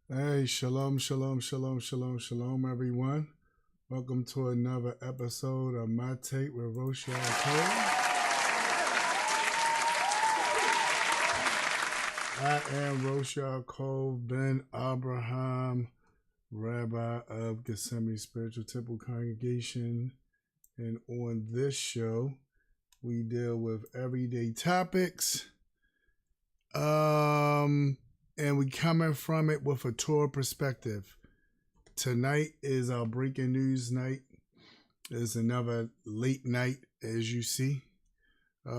Hey, shalom, shalom, shalom, shalom, shalom, everyone. Welcome to another episode of My Take with Rosh Ya'acob. I am Rosh Ya'acob ben Abraham, Rabbi of Gethsemane Spiritual Temple Congregation. And on this show, we deal with everyday topics. And we coming from it with a Torah perspective. Tonight is our breaking news night. It's another late night, as you see. It's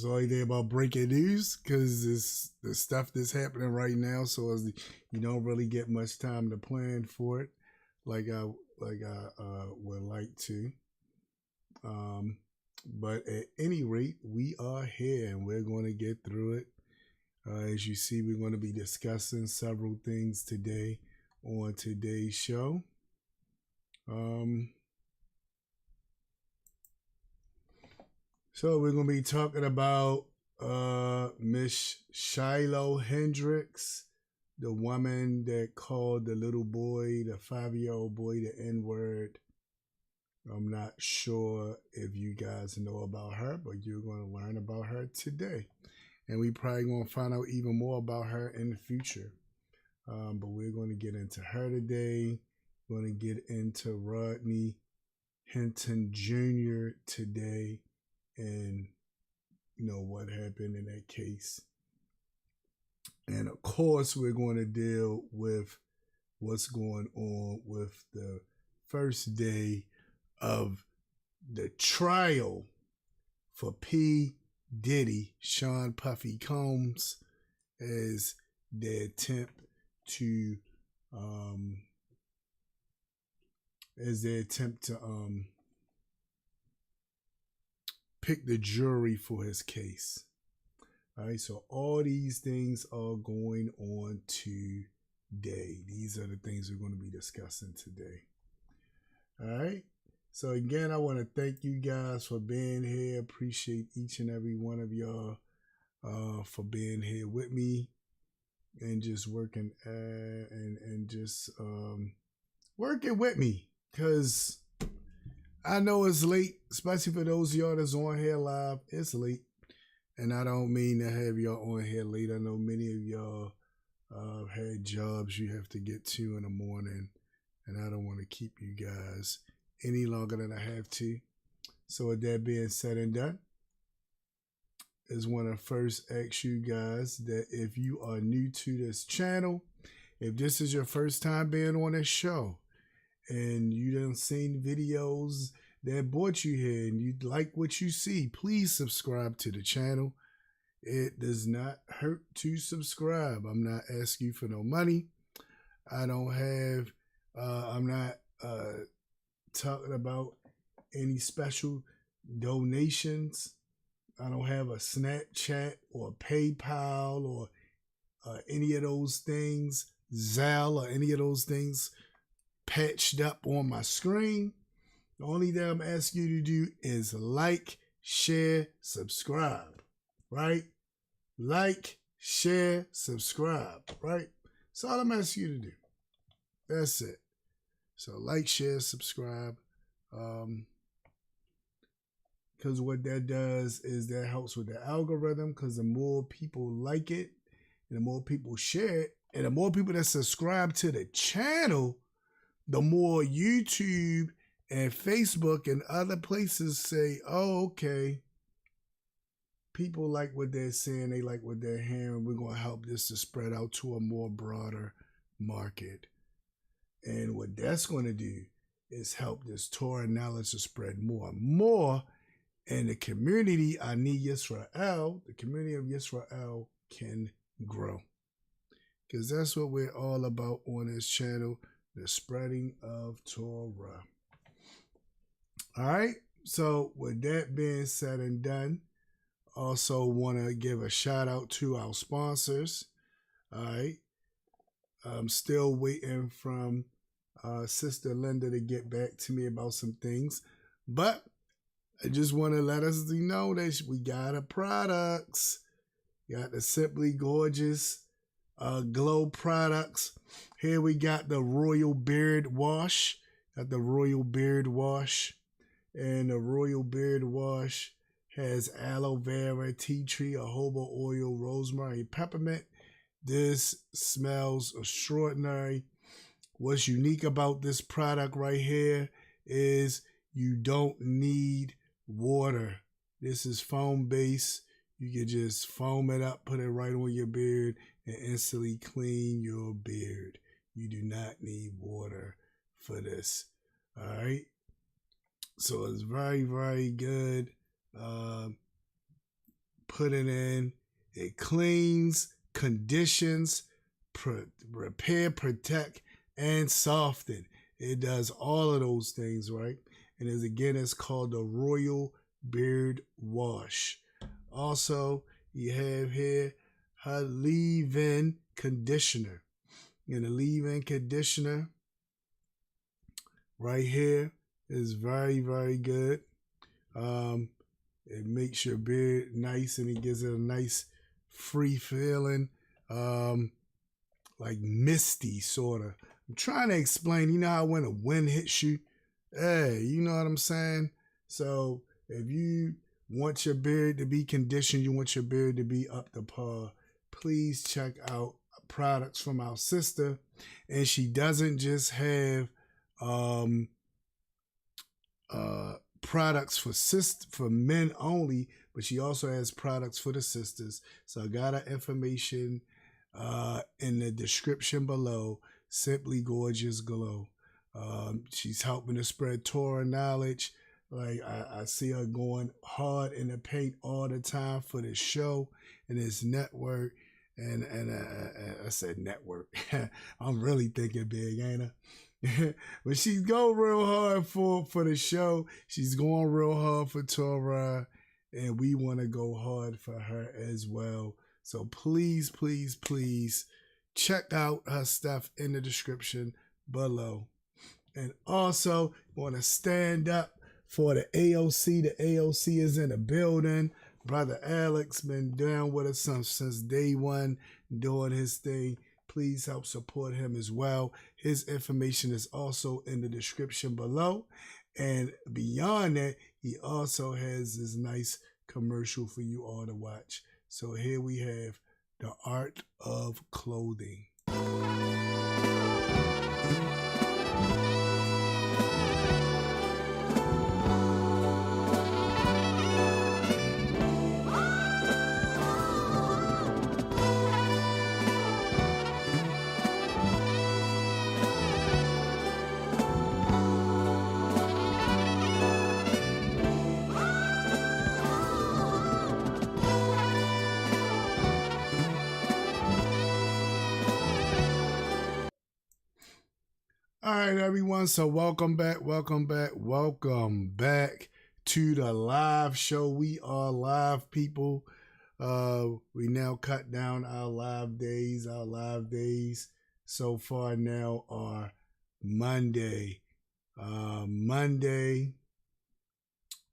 only day about breaking news because it's the stuff that's happening right now. So you don't really get much time to plan for it, like I would like to. But at any rate, we are here and we're going to get through it. As you see, we're going to be discussing several things today on today's show. So we're going to be talking about Miss Shiloh Hendricks, the woman that called the little boy, the 5-year-old boy, the N-word. I'm not sure if you guys know about her, but you're going to learn about her today. And we probably going to find out even more about her in the future. But we're going to get into her today. We're going to get into Rodney Hinton Jr. today and, what happened in that case. And, of course, we're going to deal with what's going on with the first day of the trial for P. Diddy, Sean Puffy Combs, as they attempt to pick the jury for his case. All right, so all these things are going on today. These are the things we're going to be discussing today. All right. So again, I want to thank you guys for being here. Appreciate each and every one of y'all for being here with me and just working working with me, because I know it's late, especially for those of y'all that's on here live. It's late, and I don't mean to have y'all on here late. I know many of y'all had jobs you have to get to in the morning, and I don't want to keep you guys any longer than I have to. So with that being said and done, I just want to first ask you guys that if you are new to this channel, if this is your first time being on this show and you done seen videos that brought you here and you like what you see, please subscribe to the channel. It does not hurt to subscribe. I'm not asking you for no money. I'm not talking about any special donations. I don't have a Snapchat or PayPal or any of those things, Zelle or any of those things patched up on my screen. The only thing I'm asking you to do is like, share, subscribe, right? Like, share, subscribe, right? That's all I'm asking you to do. That's it. So like, share, subscribe. Because what that does is that helps with the algorithm, because the more people like it and the more people share it and the more people that subscribe to the channel, the more YouTube and Facebook and other places say, oh, okay, people like what they're saying, they like what they're hearing, we're going to help this to spread out to a more broader market. And what that's going to do is help this Torah knowledge to spread more and more. And the community, Ani Yisrael, the community of Yisrael can grow. Because that's what we're all about on this channel, the spreading of Torah. All right. So with that being said and done, also want to give a shout out to our sponsors. All right. I'm still waiting from Sister Linda to get back to me about some things. But I just want to let us know that we got the products. Got the Simply Gorgeous Glow products. Here we got the Royal Beard Wash. Got the Royal Beard Wash. And the Royal Beard Wash has aloe vera, tea tree, jojoba oil, rosemary, peppermint. This smells extraordinary. What's unique about this product right here is you don't need water. This is foam based. You can just foam it up, put it right on your beard, and instantly clean your beard. You do not need water for this. All right. So it's very, very good. Put it in. It cleans, conditions, repair, protect, and soften. It does all of those things, right? And it's called the Royal Beard Wash. Also, you have here her leave-in conditioner. And the leave-in conditioner right here is very, very good. It makes your beard nice and it gives it a nice free feeling, like misty sort of. I'm trying to explain, you know how when a wind hits you, hey, you know what I'm saying? So if you want your beard to be conditioned, you want your beard to be up to par, please check out products from our sister. And she doesn't just have products for men only, but she also has products for the sisters. So I got her information in the description below. Simply Gorgeous Glow. She's helping to spread Torah knowledge. Like I see her going hard in the paint all the time for this show and this network. And I said network. I'm really thinking big, ain't I? But she's going real hard for the show. She's going real hard for Torah, and we want to go hard for her as well. So please, please, please check out her stuff in the description below. And also want to stand up for the AOC. The AOC is in the building. Brother Alex been down with us since day one, doing his thing. Please help support him as well. His information is also in the description below. And beyond that, he also has this nice commercial for you all to watch. So here we have the Art of Clothing. All right, everyone. So welcome back to the live show. We are live people. We now cut down our live days. Our live days so far now are Monday,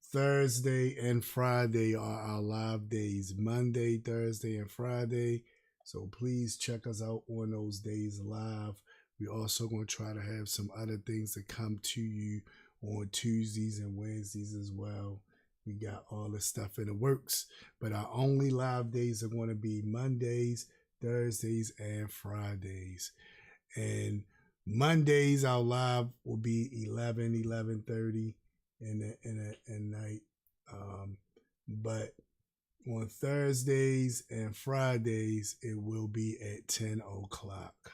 Thursday, and Friday are our live days. Monday, Thursday, and Friday. So please check us out on those days live. We're also going to try to have some other things that come to you on Tuesdays and Wednesdays as well. We got all the stuff in the works, but our only live days are going to be Mondays, Thursdays, and Fridays. And Mondays, our live will be 11:30 in night. But on Thursdays and Fridays, it will be at 10 o'clock.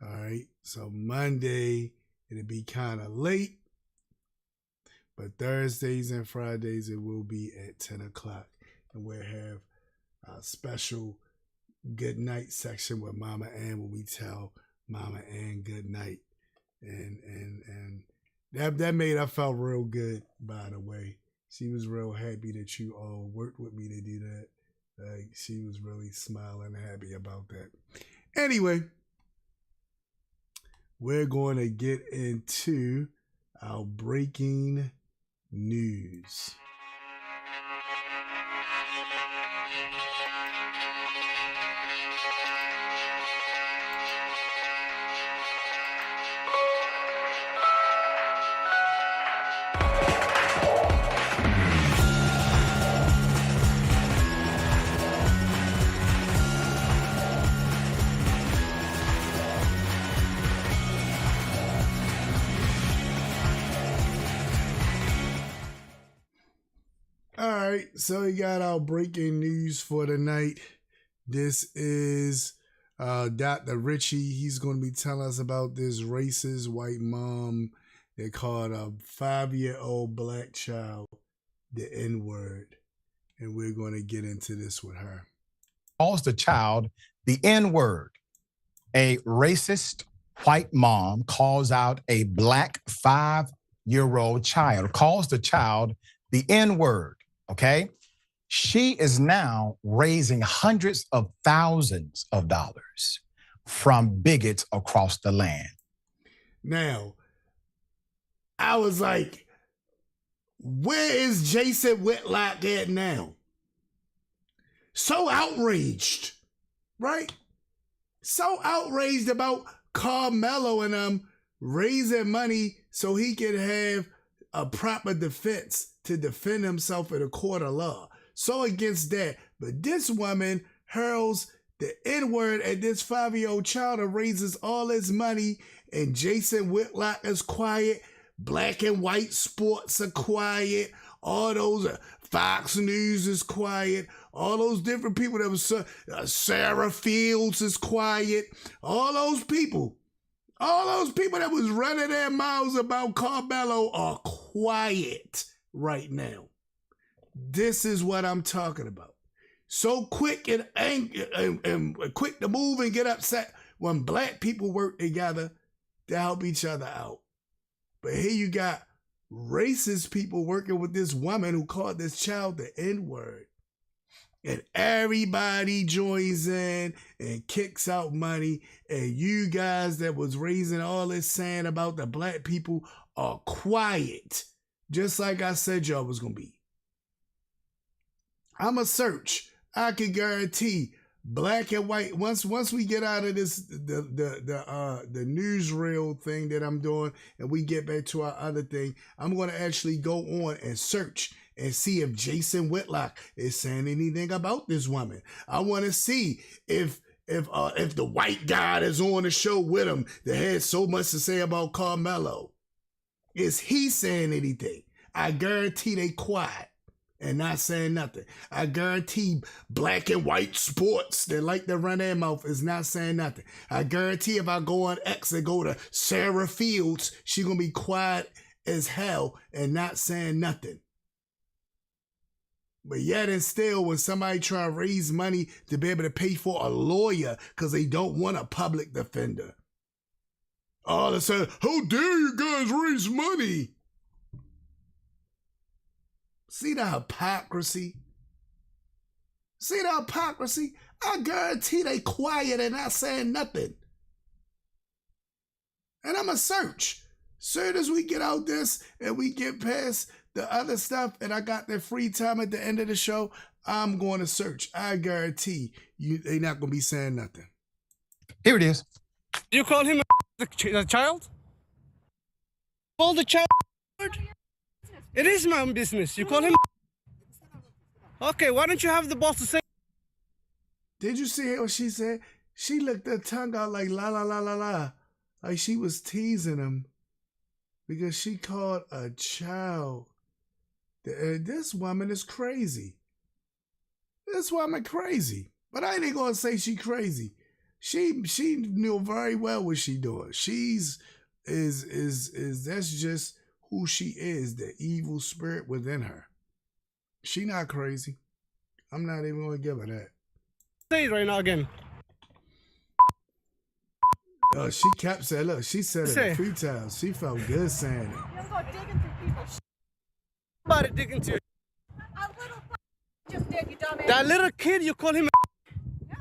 All right. So Monday, it'll be kind of late. But Thursdays and Fridays, it will be at 10 o'clock. And we'll have a special good night section with Mama Ann, where we tell Mama Ann good night. And that made her felt real good, by the way. She was real happy that you all worked with me to do that. Like, she was really smiling and happy about that. Anyway, we're going to get into our breaking news. So we got our breaking news for tonight. This is Dr. Richey. He's going to be telling us about this racist white mom that called a 5-year-old black child the N-word. And we're going to get into this with her. Calls the child the N-word. A racist white mom calls out a black 5-year-old child, calls the child the N-word. Okay, she is now raising hundreds of thousands of dollars from bigots across the land. Now, I was like, where is Jason Whitlock at now? So outraged, right? So outraged about Carmelo and them raising money so he could have a proper defense to defend himself in a court of law. So against that. But this woman hurls the N-word at this 5-year-old child and raises all his money, and Jason Whitlock is quiet. Black and white sports are quiet. All those Fox News is quiet. All those different people that was Sarah Fields is quiet. All those people that was running their mouths about Carmelo are quiet right now. This is what I'm talking about. So quick and angry and quick to move and get upset when black people work together to help each other out. But here you got racist people working with this woman who called this child the N-word. And everybody joins in and kicks out money. And you guys that was raising all this saying about the black people are quiet. Just like I said y'all was going to be. I'm a search. I can guarantee black and white. Once we get out of this, the newsreel thing that I'm doing, and we get back to our other thing, I'm going to actually go on and search and see if Jason Whitlock is saying anything about this woman. I want to see if the white guy that's on the show with him that had so much to say about Carmelo, is he saying anything? I guarantee they quiet and not saying nothing. I guarantee black and white sports that like to run their mouth is not saying nothing. I guarantee if I go on X and go to Sarah Fields, she gonna be quiet as hell and not saying nothing. But yet and still, when somebody try to raise money to be able to pay for a lawyer because they don't want a public defender, all of a sudden, how dare you guys raise money? See the hypocrisy? See the hypocrisy? I guarantee they quiet and not saying nothing. And I'm a search. Soon as we get out this and we get past the other stuff and I got that free time at the end of the show, I'm going to search. I guarantee you they not going to be saying nothing. Here it is. You call him the child? Call the child. It is my own business. You call him. Okay, why don't you have the balls to say? Did you see what she said? She looked her tongue out like la la la la la. Like she was teasing him because she called a child. This woman is crazy. This woman crazy. But I ain't gonna say she crazy. She knew very well what she doing. She's that's just who she is, the evil spirit within her. She not crazy. I'm not even gonna give her that. Say it right now again. She kept saying, look, she said it a few times. She felt good saying it. You go digging through people's Somebody digging to you. A little just did, you dumbass. That little kid, you call him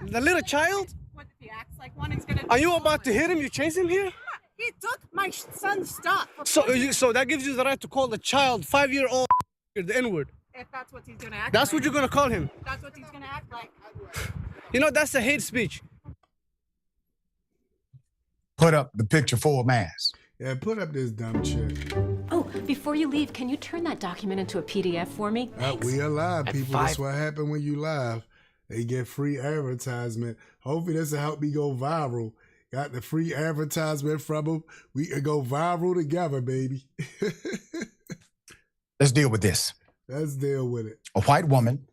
the little child? What if he acts like one, he's gonna. Are you about to hit him? You chase him here? He took my son's stuff. So that gives you the right to call the child 5-year-old the N-word. If that's what he's gonna act. That's like. what you're gonna call him. That's what he's gonna act like. You know, that's a hate speech. Put up the picture full mass. Yeah, put up this dumb chick. Oh, before you leave, can you turn that document into a PDF for me? We are live, people. That's what happened when you live. They get free advertisement. Hopefully this will help me go viral. Got the free advertisement from them. We can go viral together, baby. Let's deal with this. Let's deal with it. A white woman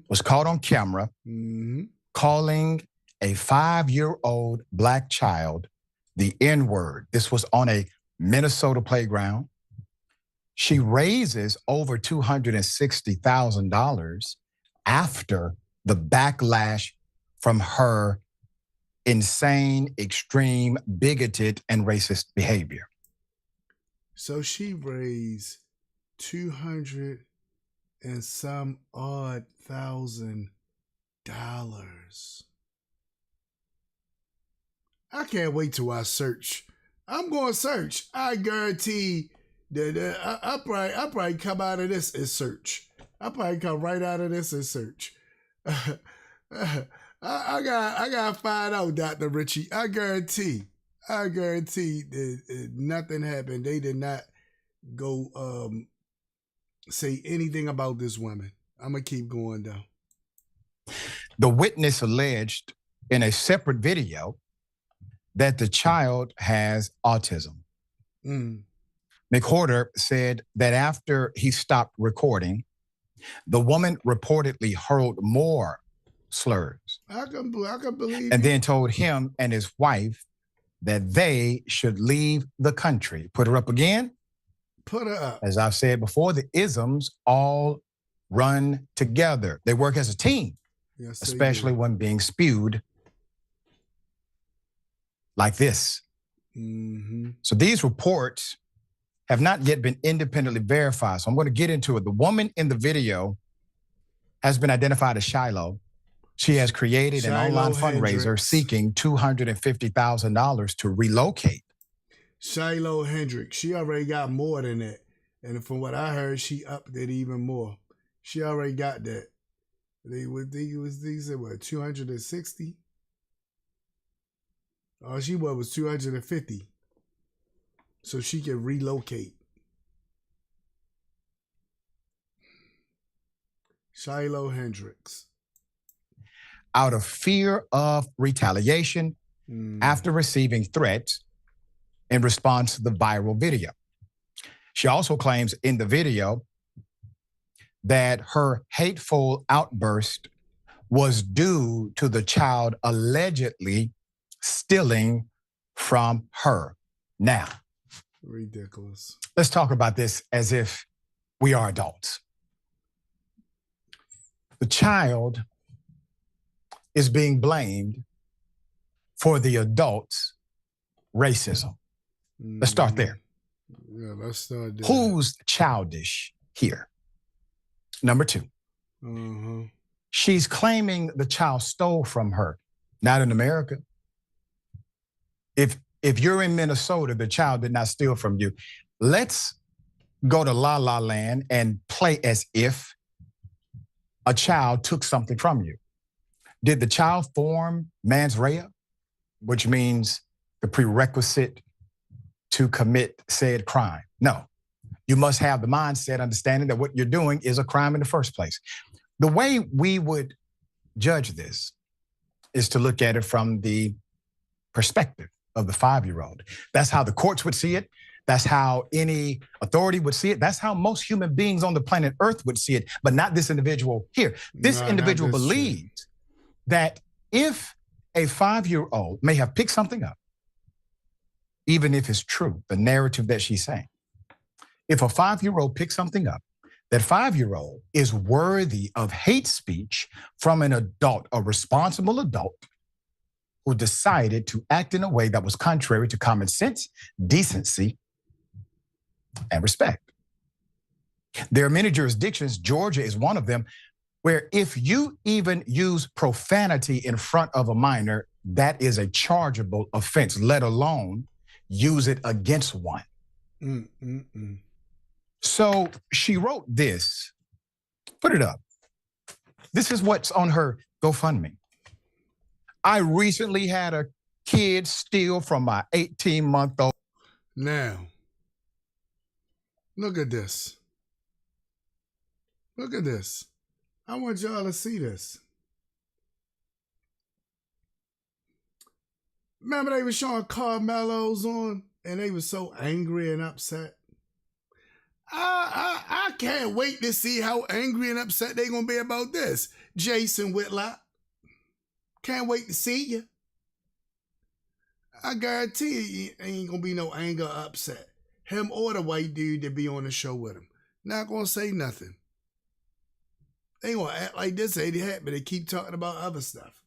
was caught on camera calling a 5-year-old black child the N-word. This was on a Minnesota playground. She raises over $260,000 after the backlash from her insane, extreme, bigoted, and racist behavior. So she raised 200 and some odd $1,000. I can't wait till I search. I'm going to search. I guarantee that I'll probably come out of this and search. I'll probably come right out of this and search. I gotta find out, Dr. Richey. I guarantee that nothing happened. They did not go say anything about this woman. I'm gonna keep going though. The witness alleged in a separate video that the child has autism. McWhorter said that after he stopped recording, the woman reportedly hurled more slurs. I can believe. And then told him and his wife that they should leave the country. Put her up again. Put her up. As I've said before, the isms all run together. They work as a team, yes, especially when being spewed like this. So these reports have not yet been independently verified. So I'm going to get into it. The woman in the video has been identified as Shiloh. She has created an online fundraiser seeking $250,000 to relocate. Shiloh Hendricks. She already got more than that. And from what I heard, she upped it even more. She already got that. They said what, 260? All she was 250. So she can relocate. Shiloh Hendricks. Out of fear of retaliation after receiving threats in response to the viral video. She also claims in the video that her hateful outburst was due to the child allegedly stealing from her. Now, ridiculous. Let's talk about this as if we are adults. The child is being blamed for the adult's racism. Let's start there. Yeah, let's start there. Who's childish here? Number two. She's claiming the child stole from her. Not in America. If you're in Minnesota, the child did not steal from you. Let's go to La La Land and play as if a child took something from you. Did the child form mens rea, which means the prerequisite to commit said crime. No, you must have the mindset, understanding that what you're doing is a crime in the first place. The way we would judge this is to look at it from the perspective of the 5-year-old. That's how the courts would see it. That's how any authority would see it. That's how most human beings on the planet Earth would see it, but not this individual here. This individual believes that if a 5-year-old may have picked something up, even if it's true, the narrative that she's saying, if a 5-year-old picks something up, that 5-year-old is worthy of hate speech from an adult, a responsible adult who decided to act in a way that was contrary to common sense, decency, and respect. There are many jurisdictions, Georgia is one of them, where if you even use profanity in front of a minor, that is a chargeable offense, let alone use it against one. So she wrote this, put it up. This is what's on her GoFundMe. I recently had a kid steal from my 18-month-old. Now, look at this. Look at this. I want y'all to see this. Remember they were showing Carmelo's on and they were so angry and upset? I can't wait to see how angry and upset they're going to be about this. Jason Whitlock. Can't wait to see you. I guarantee you ain't going to be no anger or upset. Him or the white dude that be on the show with him. Not going to say nothing. They going to act like this ain't happening. They keep talking about other stuff.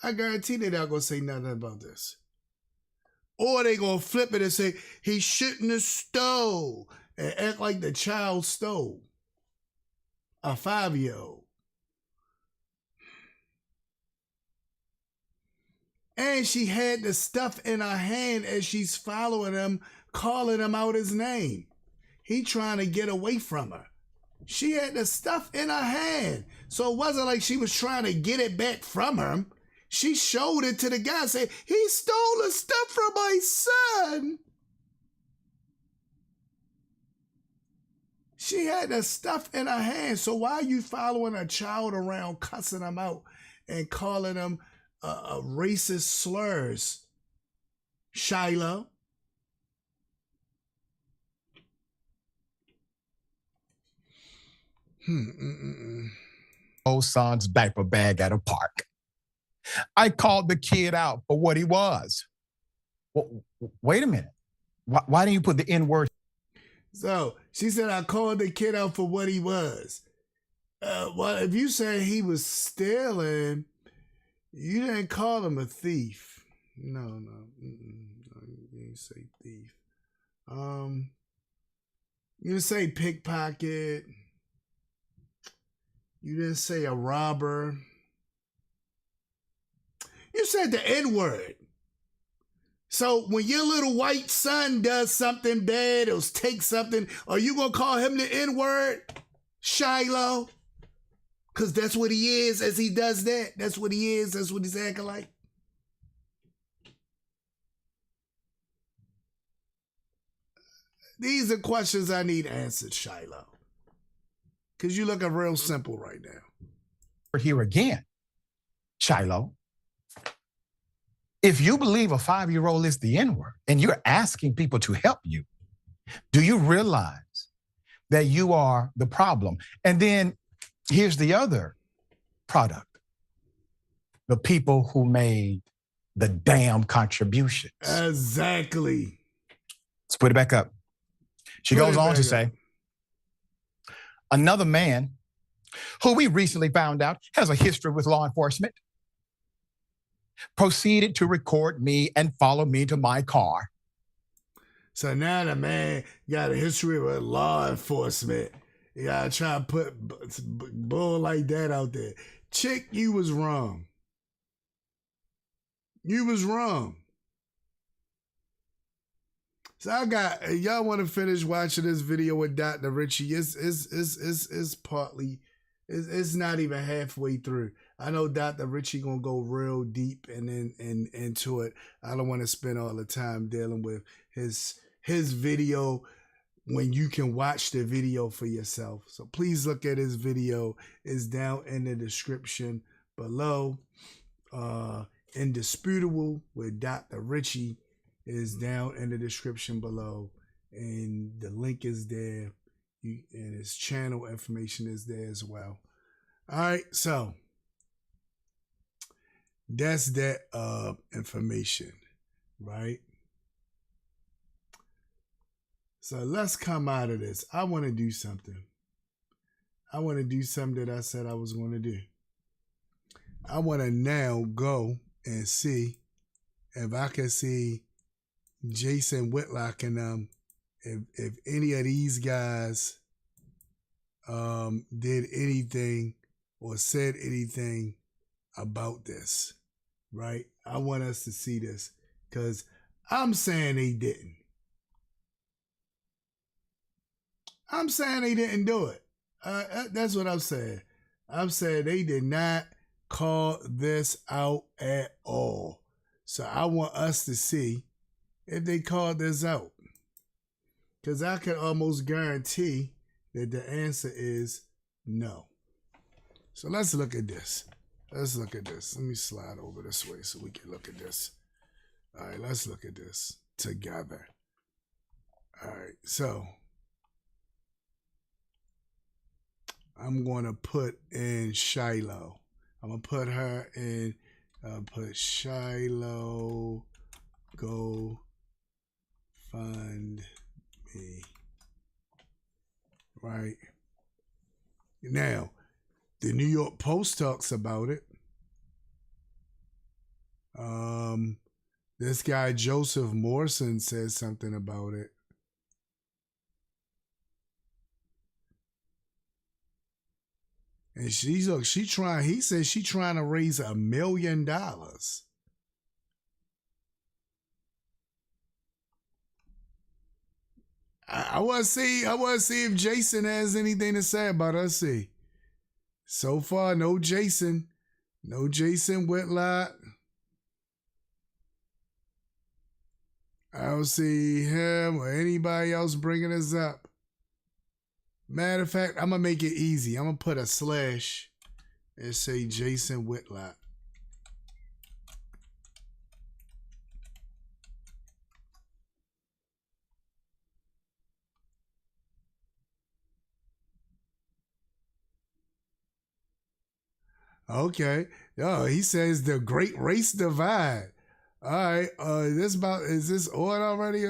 I guarantee they're not going to say nothing about this. Or they going to flip it and say, he shouldn't have stole. And act like the child stole. A 5-year-old. And she had the stuff in her hand as she's following him, calling him out his name. He trying to get away from her. She had the stuff in her hand. So it wasn't like she was trying to get it back from him. She showed it to the guy and said, he stole the stuff from my son. She had the stuff in her hand. So why are you following a child around, cussing him out and calling him racist slurs? Shiloh. Old son's diaper bag at a park. I called the kid out for what he was. Well, wait a minute. Why didn't you put the N-word? So she said, I called the kid out for what he was. Well, if you say he was stealing, you didn't call him a thief. No, you didn't say thief. You didn't say pickpocket. You didn't say a robber. You said the N-word. So when your little white son does something bad or takes something, are you going to call him the N-word? Shiloh? Because that's what he is as he does that. That's what he is. That's what he's acting like. These are questions I need answered, Shiloh. Because you're looking real simple right now. We're here again, Shiloh. If you believe a 5-year-old is the N-word and you're asking people to help you, do you realize that you are the problem? And then here's the other product. The people who made the damn contributions. Exactly. Let's put it back up. She goes on to say, another man who we recently found out has a history with law enforcement proceeded to record me and follow me to my car. So now the man got a history with law enforcement. You gotta try to put bull like that out there. Chick, you was wrong. You was wrong. So y'all want to finish watching this video with Dr. Richey? It's partly, it's not even halfway through. I know Dr. Richey gonna go real deep and into it. I don't want to spend all the time dealing with his video when you can watch the video for yourself. So please look at his video. It's down in the description below. Indisputable with Dr. Richey is down in the description below, and the link is there, and his channel information is there as well. All right, so that's that information, right? So let's come out of this. I want to do something. I want to do something that I said I was going to do. I want to now go and see if I can see Jason Whitlock and them, if any of these guys did anything or said anything about this, right? I want us to see this because I'm saying they didn't. I'm saying they didn't do it. That's what I'm saying. I'm saying they did not call this out at all. So I want us to see if they called this out. Because I can almost guarantee that the answer is no. So let's look at this. Let's look at this. Let me slide over this way so we can look at this. All right, let's look at this together. All right, so I'm going to put in Shiloh. I'm going to put her in, put Shiloh, go fund me. Right. Now, the New York Post talks about it. This guy, Joseph Morrison, says something about it. And he says she's trying to raise $1 million. I want to see if Jason has anything to say about it. Let's see. So far, no Jason Whitlock. I don't see him or anybody else bringing this up. Matter of fact, I'm going to make it easy. I'm going to put a slash and say Jason Whitlock. Okay. Oh, he says the great race divide. All right. Is this on already?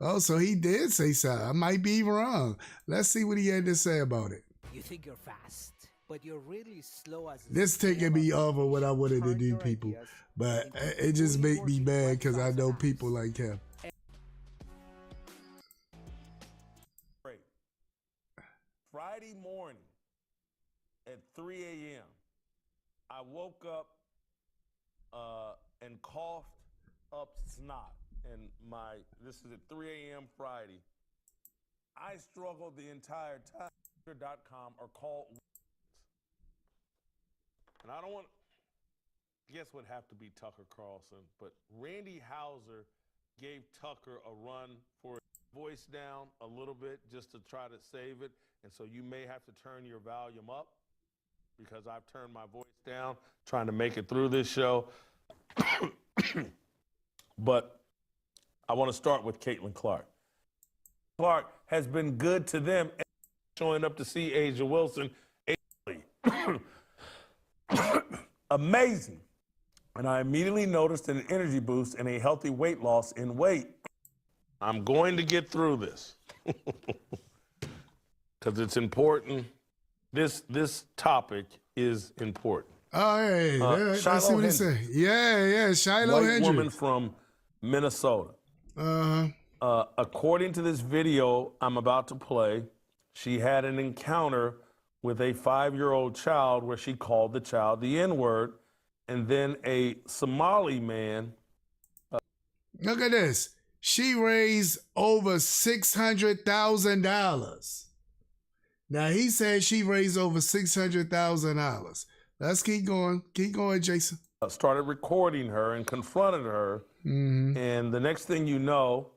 Oh, so he did say something. I might be wrong. Let's see what he had to say about it. You think you're fast, but you're really slow as this taking me over what I wanted to do, people. But it just made me mad because I know people like him. Friday morning at 3 a.m., I woke up and coughed up snot. And this is at 3 a.m. Friday. I struggled the entire time. .com or call. And I don't want, guess would have to be Tucker Carlson, but Randy Houser gave Tucker a run for his voice down a little bit just to try to save it. And so you may have to turn your volume up because I've turned my voice down trying to make it through this show. But I want to start with Caitlin Clark. Clark has been good to them, showing up to see Asia Wilson. Amazing. And I immediately noticed an energy boost and a healthy weight loss in weight. I'm going to get through this because it's important. This topic is important. Oh, hey, let's see what he said. Yeah, Shiloh White Hendricks. woman from Minnesota. According to this video I'm about to play, she had an encounter with a 5-year-old child where she called the child the N-word, and then a Somali man. Look at this. She raised over $600,000. Now, he said she raised over $600,000. Let's keep going. Keep going, Jason. Started recording her and confronted her. And the next thing you know,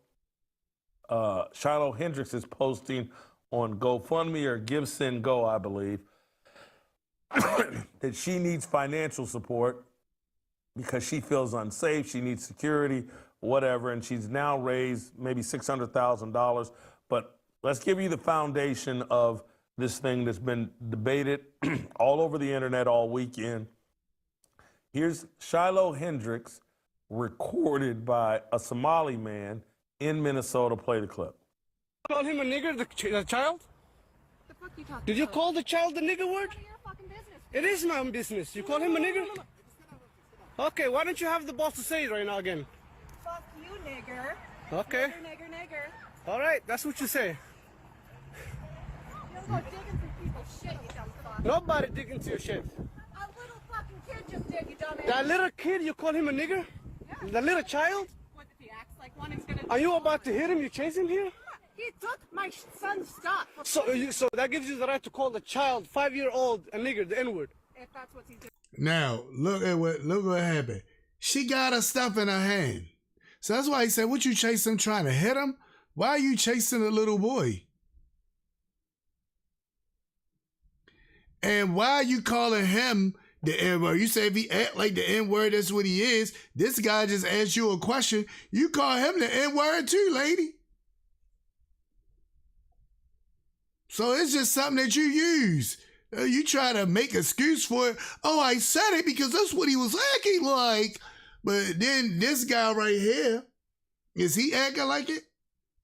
Shiloh Hendricks is posting on GoFundMe or GiveSendGo, I believe, that she needs financial support because she feels unsafe, she needs security, whatever, and she's now raised maybe $600,000. But let's give you the foundation of this thing that's been debated all over the internet all weekend. Here's Shiloh Hendricks recorded by a Somali man in Minnesota. Play the clip. Call him a nigger, the child? The fuck you talking Did you about? call the child the nigger word? None of your fucking business. It is my own business. You call him a nigger? Okay, why don't you have the boss to say it right now again? Fuck you, nigger. Okay. Nigger. All right, that's what you say. You don't go digging through people's shit, you dumb fuck. Nobody dig into your shit. A little fucking kid just did, you dumbass. That little kid, you call him a nigger? Yeah. The little child? What if he acts like one, he's gonna... Are you about to hit him? You chase him here? He took my son's stuff. So that gives you the right to call the child, 5-year-old, a nigger, the N-word. If that's what he's doing. Now, look what happened. She got her stuff in her hand. So that's why he said, what you chasing him, trying to hit him? Why are you chasing a little boy? And why are you calling him the N-word? You say if he act like the N-word, that's what he is. This guy just asked you a question. You call him the N-word too, lady. So it's just something that you use. You try to make excuse for it. Oh, I said it because that's what he was acting like. But then this guy right here, is he acting like it?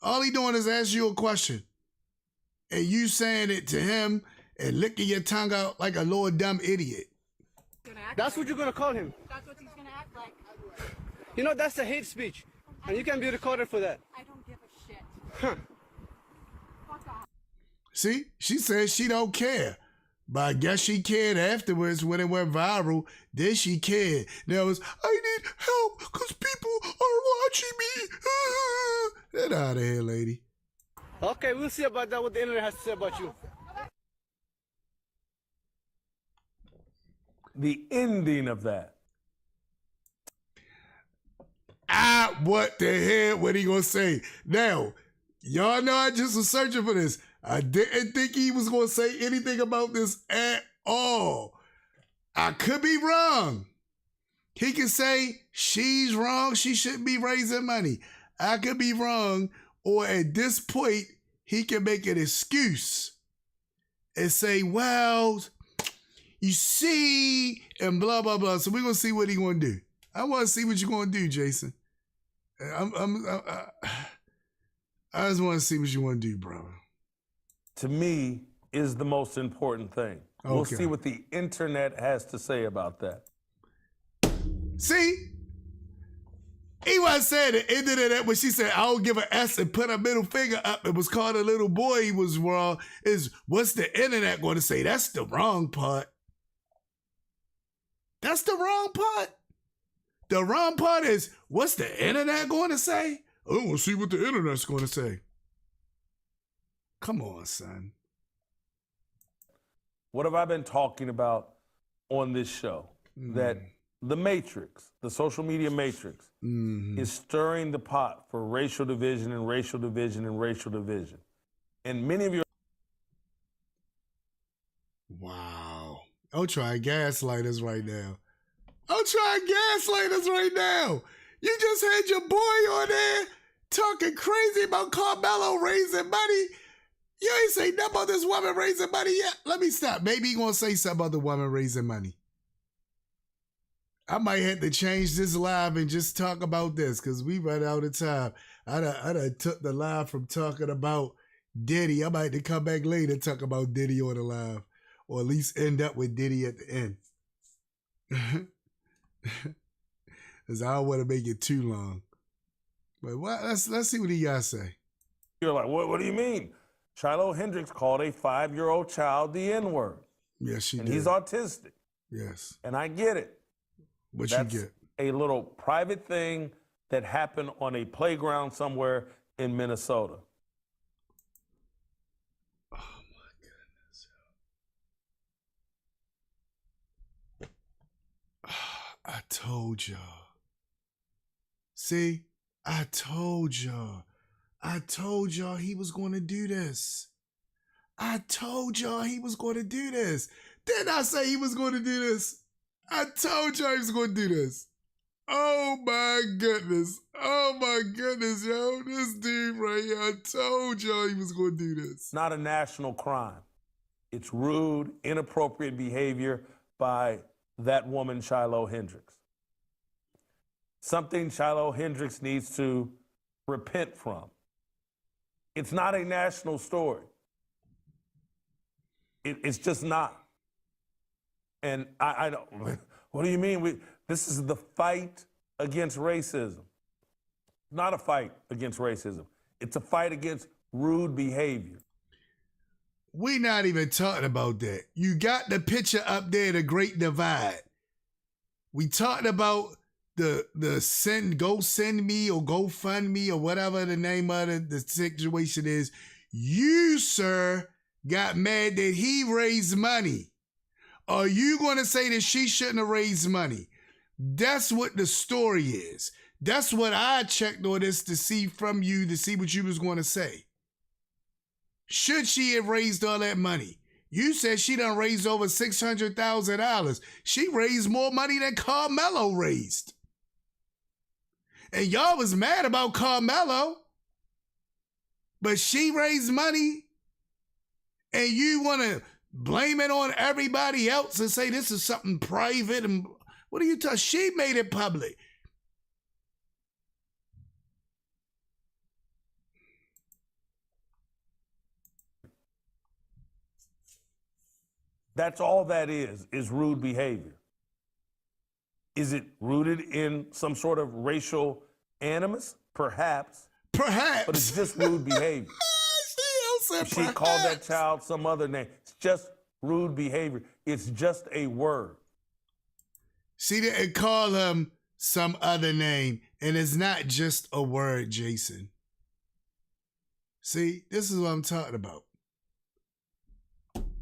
All he doing is ask you a question. And you saying it to him and licking your tongue out like a little dumb idiot. That's what you're going to call him. That's what he's gonna act like. You know, that's a hate speech. And you can be recorded for that. I don't give a shit. Huh. Fuck off. See, she says she don't care. But I guess she cared afterwards when it went viral. Then she cared. There was, I need help because people are watching me. Get out of here, lady. Okay, we'll see about that, what the internet has to say about you. The ending of that. What the hell? What he gonna say? Now, y'all know I just was searching for this. I didn't think he was gonna say anything about this at all. I could be wrong. He can say she's wrong, she shouldn't be raising money. I could be wrong, or at this point, he can make an excuse and say, well, you see, and blah, blah, blah. So we're gonna see what he gonna do. I wanna see what you're gonna do, Jason. I just wanna see what you wanna do, bro. To me, is the most important thing. We'll Okay. see what the internet has to say about that. See? He wasn't saying the end of that when she said, I don't give an S and put a middle finger up and was called a little boy, he was wrong. Is what's the internet going to say? That's the wrong part. That's the wrong part. The wrong part is, what's the internet going to say? Oh, we'll see what the internet's going to say. Come on, son. What have I been talking about on this show? That the matrix, the social media matrix, is stirring the pot for racial division and racial division and racial division. And many of your Wow. I'll try gaslight us right now. I'll try gaslight us right now. You just had your boy on there talking crazy about Carmelo raising money. You ain't say nothing about this woman raising money yet. Let me stop. Maybe he gonna say something about the woman raising money. I might have to change this live and just talk about this because we run out of time. I done took the live from talking about Diddy. I might have to come back later and talk about Diddy on the live, or at least end up with Diddy at the end. Because I don't want to make it too long. But let's see what he got to say. you're like, what do you mean? Shiloh Hendricks called a 5-year-old child the N-word. Yes, she And did. he's autistic. Yes. And I get it. What That's you get? a little private thing that happened on a playground somewhere in Minnesota. Oh my goodness. told y'all. See, I told y'all. I told y'all he was going to do this. I told y'all he was going to do this. Didn't I say he was going to do this? I told y'all he was going to do this. Oh my goodness. Oh my goodness, yo. This dude right here, I told y'all he was going to do this. Not a national crime. It's rude, inappropriate behavior by that woman, Shiloh Hendricks. Something Shiloh Hendricks needs to repent from. It's not a national story. It's just not. And I don't, what do you mean? This is the fight against racism. Not a fight against racism. It's a fight against rude behavior. We not even talking about that. You got the picture up there, the Great Divide. We talking about the send me or go fund me or whatever the name of the situation is. You, sir, got mad that he raised money. Are you going to say that she shouldn't have raised money? That's what the story is. That's what I checked on this to see from you, to see what you was going to say. Should she have raised all that money? You said she done raised over $600,000. She raised more money than Carmelo raised. And y'all was mad about Carmelo. But she raised money. And you want to blame it on everybody else and say this is something private. And what are you talking? She made it public. That's all that is rude behavior. Is it rooted in some sort of racial animus? Perhaps. Perhaps. But it's just rude behavior. She called that child some other name. It's just rude behavior. It's just a word. She didn't call him some other name, and it's not just a word, Jason. See, this is what I'm talking about.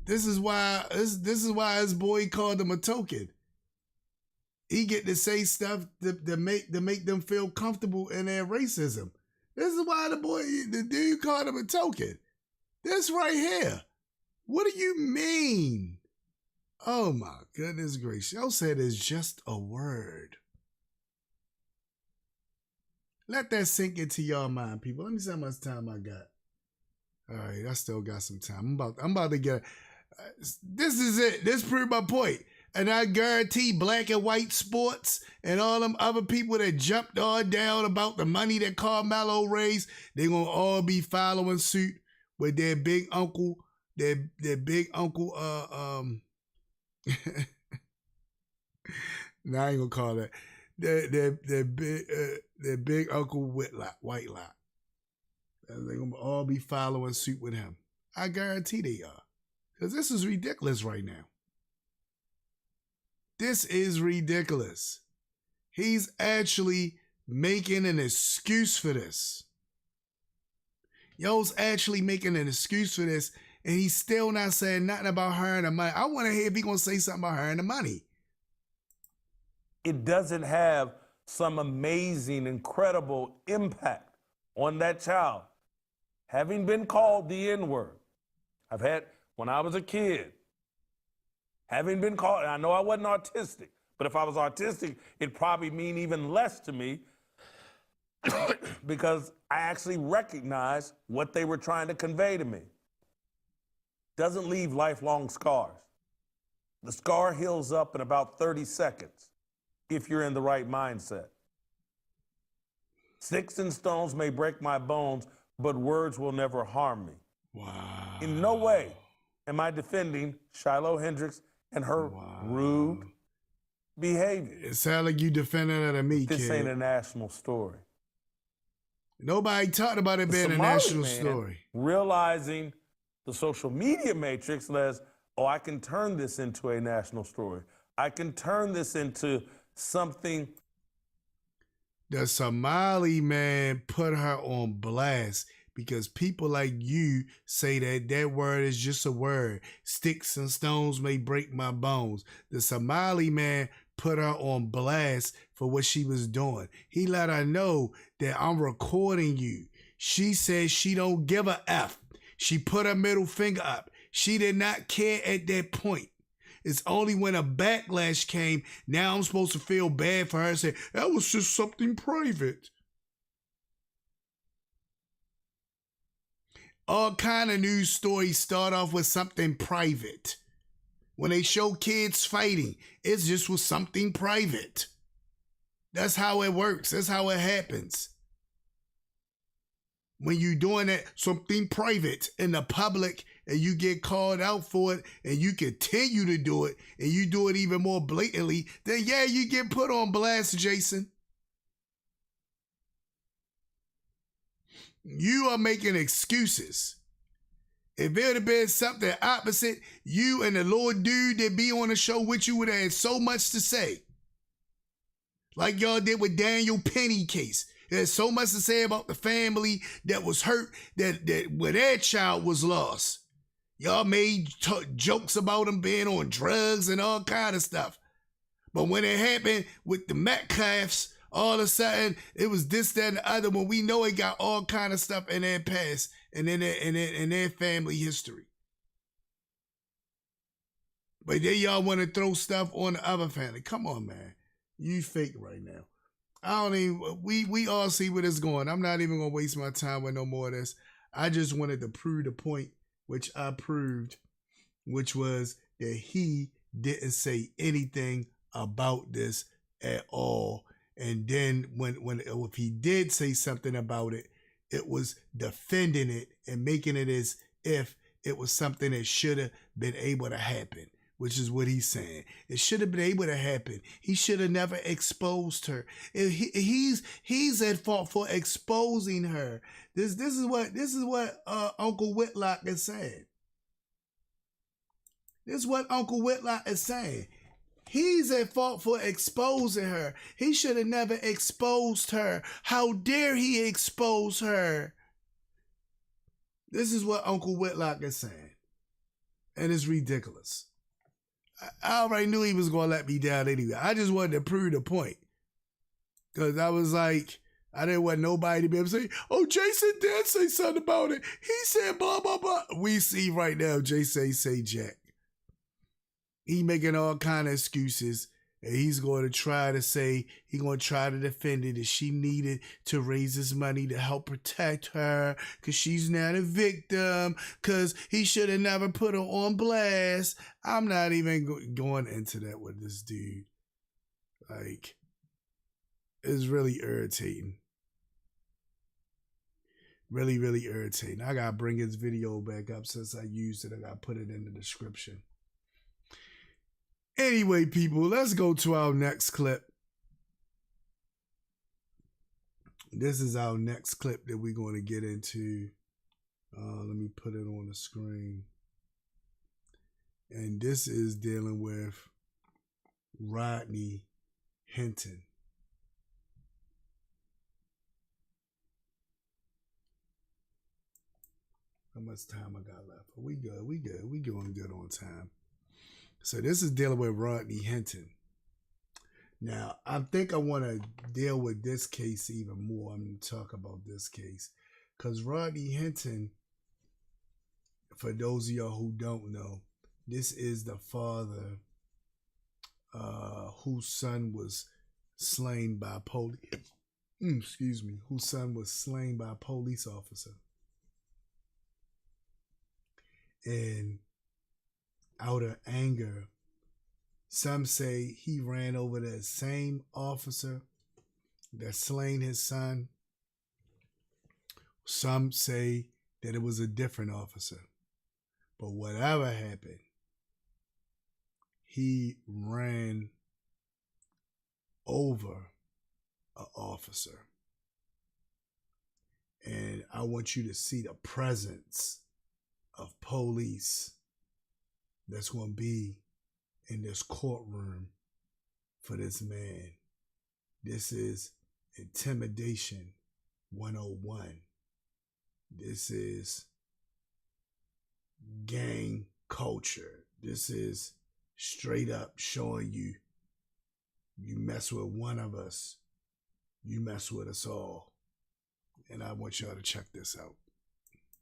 This is why his boy called him a token. He get to say stuff to make them feel comfortable in their racism. This is why the dude called him a token. This right here. What do you mean? Oh my goodness gracious. Y'all said it's just a word. Let that sink into your mind, people. Let me see how much time I got. All right, I still got some time. I'm about to get. This is it. This proved my point. And I guarantee black and white sports and all them other people that jumped all down about the money that Carmelo raised, they gonna all be following suit with their big uncle, their big uncle. No, I ain't gonna call that. Their big uncle Whitlock. And they gonna all be following suit with him. I guarantee they are. Because this is ridiculous right now. This is ridiculous. He's actually making an excuse for this. Yo's actually making an excuse for this, and he's still not saying nothing about her and the money. I want to hear if he's going to say something about her and the money. It doesn't have some amazing, incredible impact on that child. Having been called the N-word, I've had, when I was a kid, having been called, and I know I wasn't autistic, but if I was autistic, it'd probably mean even less to me because I actually recognized what they were trying to convey to me. Doesn't leave lifelong scars. The scar heals up in about 30 seconds if you're in the right mindset. Sticks and stones may break my bones, but words will never harm me. Wow. In no way am I defending Shiloh Hendricks and her rude behavior. It sounds like you defending her to me, This kid. ain't a national story. Nobody talked about it being a national story. Realizing the social media matrix says, oh, I can turn this into a national story. I can turn this into something. The Somali man put her on blast because people like you say that that word is just a word. Sticks and stones may break my bones. The Somali man put her on blast for what she was doing. He let her know that I'm recording you. She said she don't give a F. She put her middle finger up. She did not care at that point. It's only when a backlash came, now I'm supposed to feel bad for her and say, that was just something private. All kind of news stories start off with something private. When they show kids fighting, it's just with something private. That's how it works. That's how it happens. When you're doing that, something private in the public, and you get called out for it, and you continue to do it, and you do it even more blatantly, then yeah, you get put on blast, Jason. You are making excuses. If it would have been something opposite, you and the little dude that be on the show with you would have had so much to say. Like y'all did with Daniel Penny case. There's so much to say about the family that was hurt that where their child was lost. Y'all made jokes about him being on drugs and all kind of stuff. But when it happened with the Metcalfs, all of a sudden it was this, that, and the other, when we know it got all kind of stuff in their past and in their family history. But then y'all want to throw stuff on the other family. Come on, man. You fake right now. I don't even, we all see where this going. I'm not even going to waste my time with no more of this. I just wanted to prove the point, which I proved, which was that he didn't say anything about this at all. And then if he did say something about it, it was defending it and making it as if it was something that should have been able to happen, which is what he's saying. It should have been able to happen. He should have never exposed her. He's at fault for exposing her. This is what Uncle Whitlock is saying. This is what Uncle Whitlock is saying. He's at fault for exposing her. He should have never exposed her. How dare he expose her? This is what Uncle Whitlock is saying. And it's ridiculous. I already knew he was going to let me down anyway. I just wanted to prove the point. Because I was like, I didn't want nobody to be able to say, oh, Jason did say something about it. He said blah, blah, blah. We see right now, Jason say Jack. He making all kind of excuses, and he's going to try to say, he's going to try to defend it, that she needed to raise his money to help protect her because she's not a victim, because he should have never put her on blast. I'm not even going into that with this dude. Like, it's really irritating. Really, really irritating. I got to bring his video back up since I used it. I got to put it in the description. Anyway, people, let's go to our next clip. This is our next clip that we're going to get into. Let me put it on the screen. And this is dealing with Rodney Hinton. How much time I got left? We good. We going good on time. So this is dealing with Rodney Hinton. Now, I think I want to deal with this case even more. I'm going to talk about this case. Because Rodney Hinton, for those of y'all who don't know, this is the father whose son was slain by police. Whose son was slain by a police officer. And out of anger, some say he ran over the same officer that slain his son. Some say that it was a different officer. But whatever happened, he ran over an officer. And I want you to see the presence of police that's going to be in this courtroom for this man. This is intimidation 101. This is gang culture. This is straight up showing you You mess with one of us, you mess with us all. And I want y'all to check this out.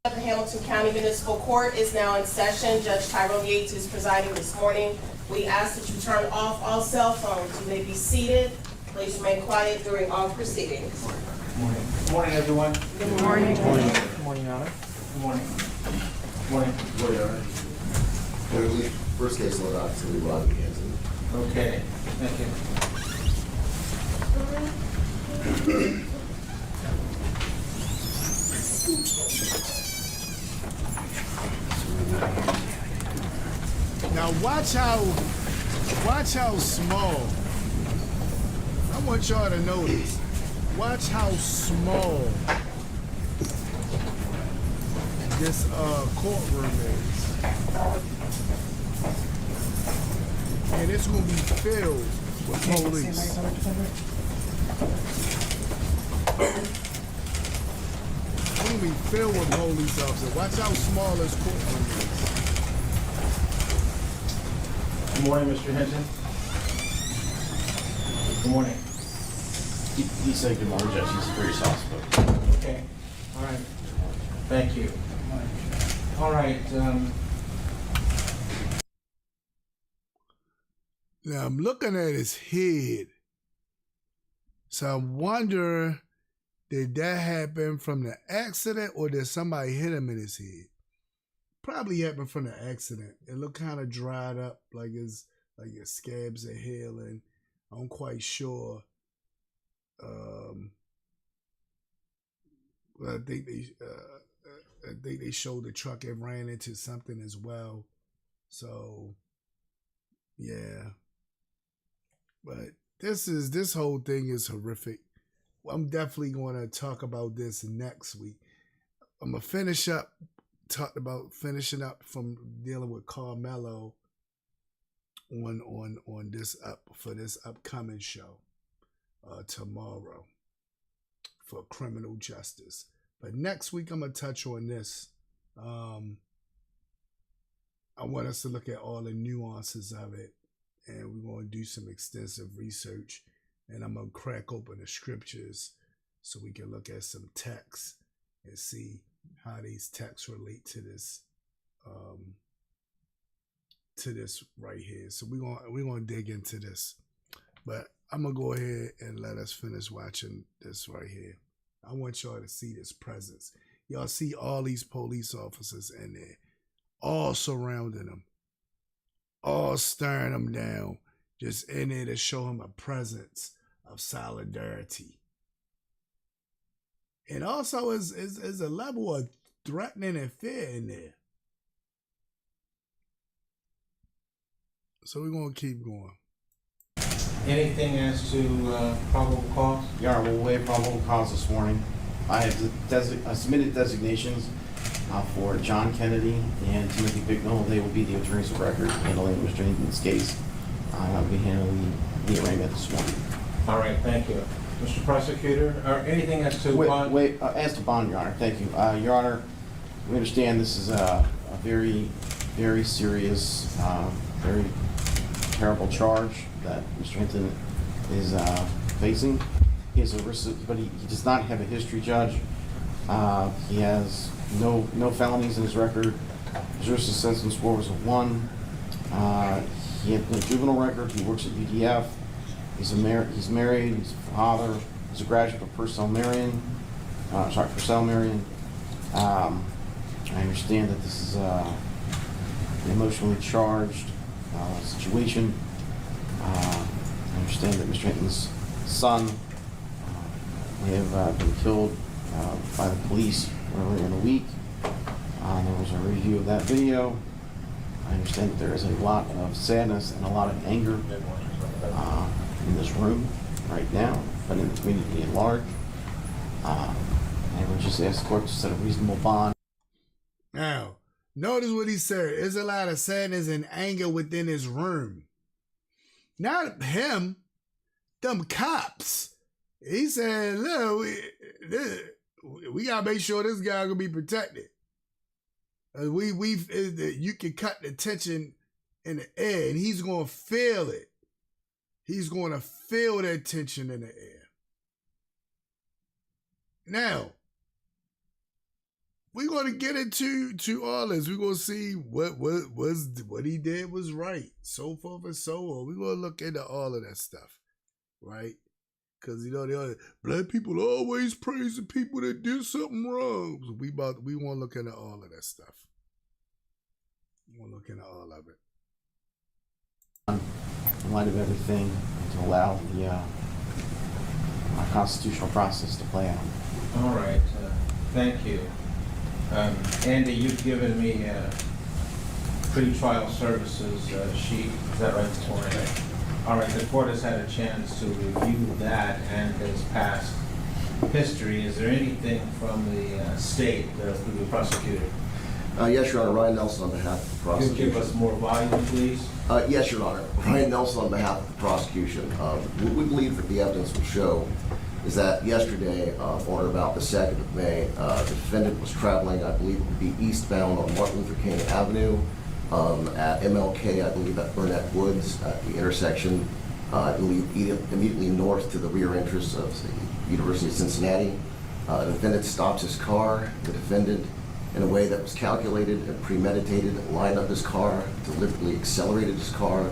The Hamilton County Municipal Court is now in session. Judge Tyrone Yates is presiding this morning. We ask that you turn off all cell phones. You may be seated. Please remain quiet during all proceedings. Good morning. Good morning, everyone. Good morning. Good morning. Good morning, Your Honor. Good morning. Good morning. Good morning, Your Honor. First case locs to Rodney Hinton. Okay, thank you. Now watch how small. I want y'all to notice. Watch how small this courtroom is. And it's gonna be filled with police. It's gonna be filled with police officers. Watch how small this courtroom is. Good morning, Mr. Hinton. Good morning. He said good morning, Judge. He's very soft-spoken. Okay, all right. Thank you. All right. Now I'm looking at his head. So I wonder, did that happen from the accident or did somebody hit him in his head? Probably happened from the accident. It looked kind of dried up, like his scabs are healing. I'm quite sure. I think they showed the truck and ran into something as well. So yeah. But this whole thing is horrific. I'm definitely going to talk about this next week. I'm gonna finishing up from dealing with Carmelo on this upcoming show tomorrow for criminal justice. But next week I'm gonna touch on this. I want us to look at all the nuances of it, and we're gonna do some extensive research, and I'm gonna crack open the scriptures so we can look at some texts and see how these texts relate to this right here. So we're gonna dig into this, but I'm gonna go ahead and let us finish watching this right here. I want y'all to see this presence. Y'all see all these police officers in there, all surrounding them, all staring them down, just in there to show him a presence of solidarity. And also is a level of threatening and fear in there. So we're going to keep going. Anything as to probable cause? Your Honor, we'll waive probable cause this morning. I have submitted designations for John Kennedy and Timothy Bicknell. They will be the attorneys of record handling Mr. Hinton's case. I'll be handling the arraignment this morning. All right, thank you. Mr. Prosecutor, or anything as to bond? As to bond, Your Honor, thank you. Your Honor, we understand this is a very, very serious, very terrible charge that Mr. Hinton is facing. He has but he does not have a history, Judge. He has no felonies in his record. His risk assessment score was a 1. He had no juvenile record. He works at UDF. He's married. He's a father. He's a graduate of Purcell Marion. I understand that this is an emotionally charged situation. I understand that Mr. Hinton's son may have been killed by the police earlier in the week. There was a review of that video. I understand that there is a lot of sadness and a lot of anger in this room right now, but in the community at large. And we just ask the court to set a reasonable bond. Now, notice what he said. There's a lot of sadness and anger within his room. Not him, them cops. He said, look, we gotta make sure this guy gonna be protected. You can cut the tension in the air and he's gonna feel it. He's going to feel that tension in the air. Now, we're going to get into all this. We're going to see what he did was right, so forth and so on. We're going to look into all of that stuff, right? Because, you know, black people always praise the people that did something wrong. So we want to look into all of that stuff. We want to look into all of it. In light of everything, and to allow the our constitutional process to play out. All right, thank you. Andy, you've given me pre-trial services sheet. Is that right this morning? All right, the court has had a chance to review that and its past history. Is there anything from the state that will be prosecuted? Yes, Your Honor. Ryan Nelson on behalf of the prosecution. Could you give us more volume, please? Yes, Your Honor. Ryan Nelson on behalf of the prosecution. What we believe that the evidence will show is that yesterday, on or about the 2nd of May, the defendant was traveling, I believe it would be eastbound on Martin Luther King Avenue at MLK, I believe at Burnett Woods at the intersection, I believe immediately north to the rear entrance of the University of Cincinnati. The defendant stops his car. The defendant, in a way that was calculated and premeditated, lined up his car, deliberately accelerated his car,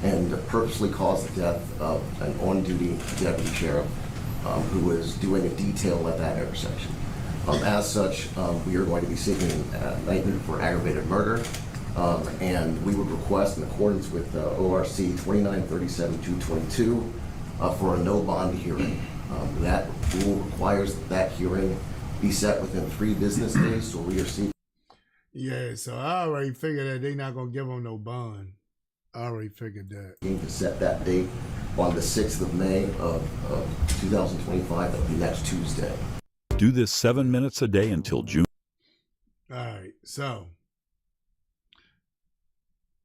and purposely caused the death of an on-duty deputy sheriff who was doing a detail at that intersection. As such, we are going to be seeking indictment for aggravated murder, and we would request, in accordance with ORC 2937-222, for a no bond hearing. That rule requires that hearing be set within 3 business days, so we are seeking. Yeah, so I already figured that they're not going to give him no bond. I already figured that. To set that date on the 6th of May of 2025, that will be next Tuesday. Do this 7 minutes a day until June. All right, so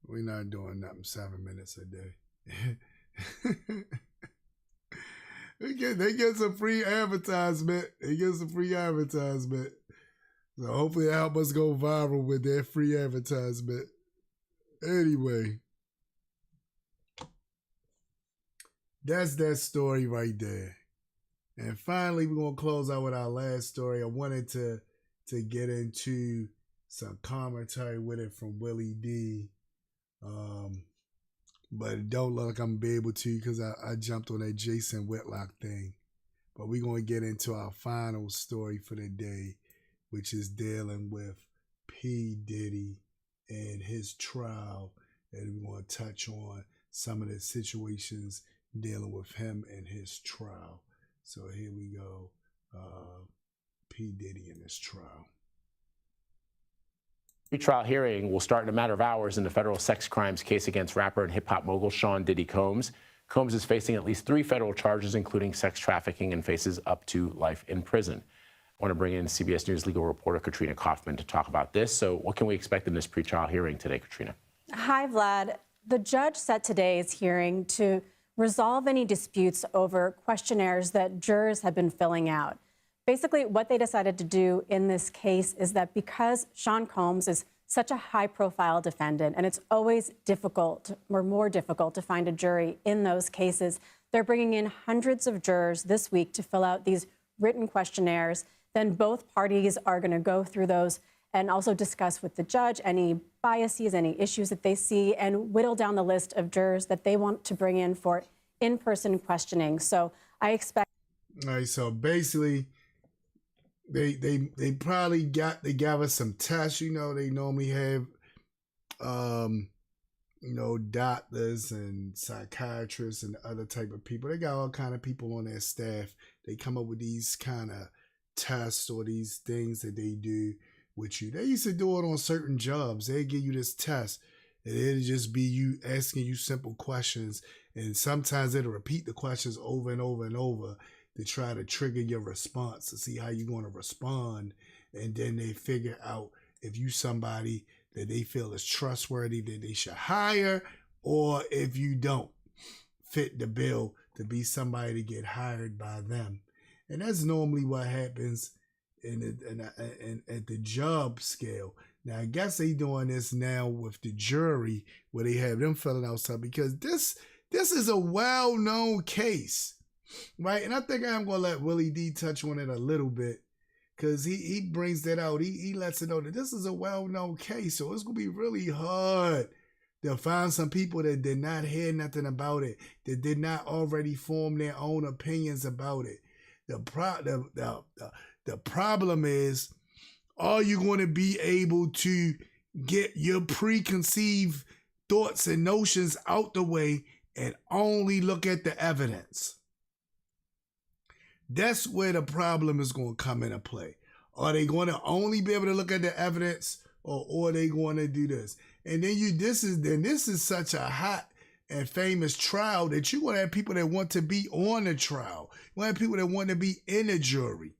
we're not doing nothing 7 minutes a day. They get some free advertisement. They get some free advertisement. So hopefully that help us go viral with their free advertisement. Anyway, that's that story right there. And finally, we're going to close out with our last story. I wanted to get into some commentary with it from Willie D. But it don't look like I'm going to be able to because I jumped on that Jason Whitlock thing. But we're going to get into our final story for the day, which is dealing with P. Diddy and his trial. And we're going to touch on some of the situations dealing with him and his trial. So here we go. P. Diddy and his trial. Pre-trial hearing will start in a matter of hours in the federal sex crimes case against rapper and hip-hop mogul Sean Diddy Combs. Combs is facing at least 3 federal charges, including sex trafficking, and faces up to life in prison. I want to bring in CBS News legal reporter Katrina Kaufman to talk about this. So what can we expect in this pre-trial hearing today, Katrina? Hi, Vlad. The judge set today's hearing to resolve any disputes over questionnaires that jurors have been filling out. Basically, what they decided to do in this case is that because Sean Combs is such a high-profile defendant, and it's always difficult or more difficult to find a jury in those cases, they're bringing in hundreds of jurors this week to fill out these written questionnaires. Then both parties are going to go through those and also discuss with the judge any biases, any issues that they see, and whittle down the list of jurors that they want to bring in for in-person questioning. So I expect. All right, so basically, they probably gave us some tests. You know, they normally have, doctors and psychiatrists and other type of people. They got all kind of people on their staff. They come up with these kind of tests or these things that they do with you. They used to do it on certain jobs. They give you this test, and it'll just be you asking you simple questions, and sometimes it'll repeat the questions over and over and over to try to trigger your response to see how you're going to respond. And then they figure out if you somebody that they feel is trustworthy that they should hire, or if you don't fit the bill to be somebody to get hired by them. And that's normally what happens at the job scale. Now, I guess they doing this now with the jury, where they have them filling out stuff, because this is a well-known case, right? And I think I'm going to let Willie D touch on it a little bit because he brings that out. He lets it know that this is a well-known case. So it's going to be really hard to find some people that did not hear nothing about it, that did not already form their own opinions about it. The problem is, are you going to be able to get your preconceived thoughts and notions out the way and only look at the evidence? That's where the problem is going to come into play. Are they going to only be able to look at the evidence, or are they going to do this? And then this is such a hot and famous trial that you're going to have people that want to be on the trial. You want to have people that want to be in the jury,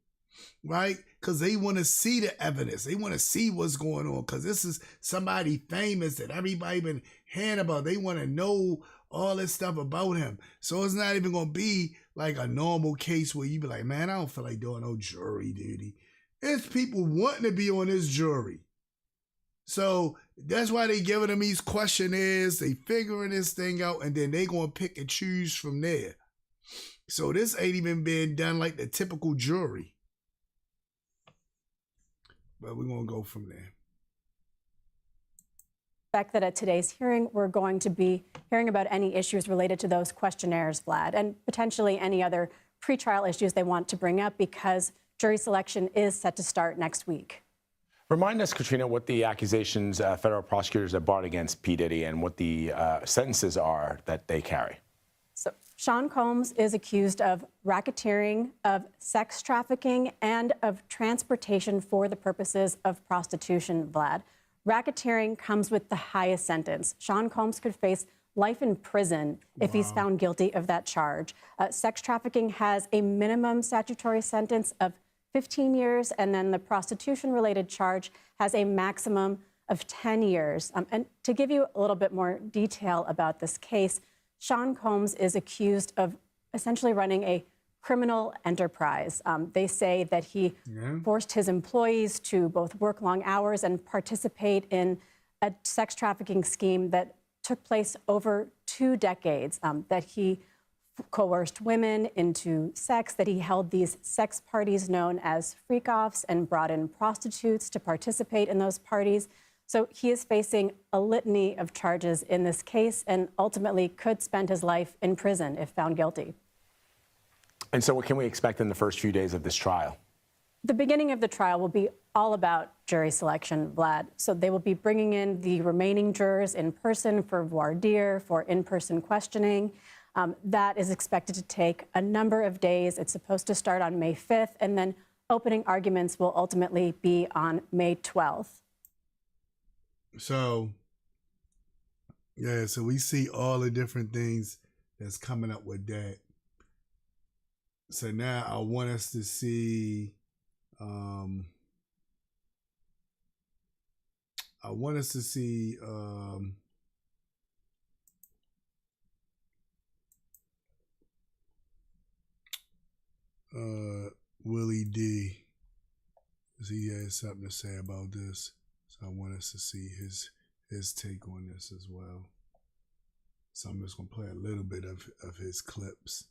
right? Because they want to see the evidence. They want to see what's going on because this is somebody famous that everybody been hearing about. They want to know all this stuff about him. So it's not even going to be like a normal case where you be like, man, I don't feel like doing no jury duty. It's people wanting to be on this jury. So that's why they giving them these questionnaires. They figuring this thing out, and then they going to pick and choose from there. So this ain't even being done like the typical jury. But we're going to go from there. Expect that at today's hearing, we're going to be hearing about any issues related to those questionnaires, Vlad, and potentially any other pretrial issues they want to bring up because jury selection is set to start next week. Remind us, Katrina, what the accusations federal prosecutors have brought against P. Diddy and what the sentences are that they carry. So Sean Combs is accused of racketeering, of sex trafficking, and of transportation for the purposes of prostitution, Vlad. Racketeering comes with the highest sentence. Sean Combs could face life in prison if he's found guilty of that charge. Sex trafficking has a minimum statutory sentence of 15 years, and then the prostitution-related charge has a maximum of 10 years. And to give you a little bit more detail about this case, Sean Combs is accused of essentially running a criminal enterprise. They say that he forced his employees to both work long hours and participate in a sex trafficking scheme that took place over 2 decades, that he coerced women into sex, that he held these sex parties known as freak-offs and brought in prostitutes to participate in those parties. So he is facing a litany of charges in this case and ultimately could spend his life in prison if found guilty. And so what can we expect in the first few days of this trial? The beginning of the trial will be all about jury selection, Vlad. So they will be bringing in the remaining jurors in person for voir dire, for in-person questioning. That is expected to take a number of days. It's supposed to start on May 5th, and then opening arguments will ultimately be on May 12th. So, yeah, so we see all the different things that's coming up with that. So now I want us to see, Willie D, because he has something to say about this. So I want us to see his take on this as well. So I'm just going to play a little bit of his clips.